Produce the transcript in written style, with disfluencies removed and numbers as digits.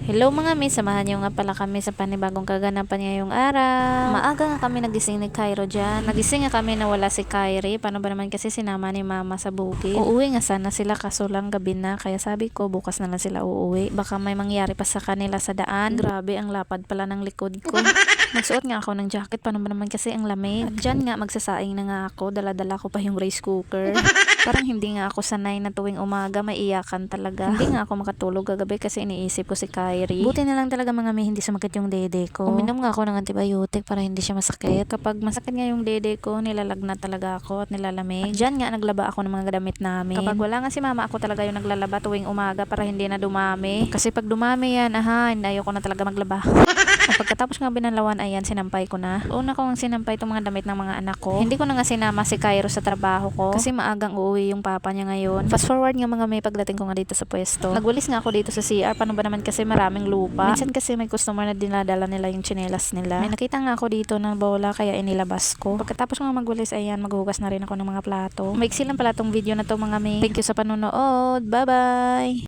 Hello mga miss, samahan niyo nga pala kami sa panibagong kaganapan ngayong araw. Maaga nga kami nagising ni Cairo dyan. Nagising nga kami na wala si Kyrie. Paano ba naman kasi sinama ni mama sa bukid? Uuwi nga sana sila kaso lang gabi na. Kaya sabi ko bukas na lang sila uuwi. Baka may mangyari pa sa kanila sa daan. Grabe ang lapad pala ng likod ko. Nagsuot nga ako ng jacket. Paano ba naman kasi ang lamig? At dyan nga magsasaing na nga ako. Dala-dala ko pa yung rice cooker. Parang hindi nga ako sanay na tuwing umaga may iyakan talaga. Hindi nga ako makatulog kagabi kasi iniisip ko si Kyrie. Buti na lang talaga mga may hindi sumakit yung dede ko. Uminom nga ako ng antibiotic para hindi siya masakit. Kapag masakit nga yung dede ko, nilalagnat talaga ako at nilalamig. At dyan nga naglaba ako ng mga damit namin. Kapag wala nga si mama, ako talaga yung naglalaba tuwing umaga para hindi na dumami. Kasi pag dumami yan, hindi ayoko na talaga maglaba. At pagkatapos nga binanlawan, ayan, sinampay ko na. Una ko ang sinampay itong mga damit ng mga anak ko. Hindi ko na nga sinama si Cairo sa trabaho ko kasi maagang uuwi yung papa niya ngayon. Fast forward nga mga may pagdating ko nga dito sa pwesto. Nagwalis nga ako dito sa CR. Paano ba naman kasi maraming lupa? Minsan kasi may customer na dinadala nila yung tsinelas nila. May nakita nga ako dito ng bola kaya inilabas ko. Pagkatapos nga magwalis, ayan, maghugas na rin ako ng mga plato. Maiksi lang pala tong video na to mga may. Thank you sa panonood. Bye-bye!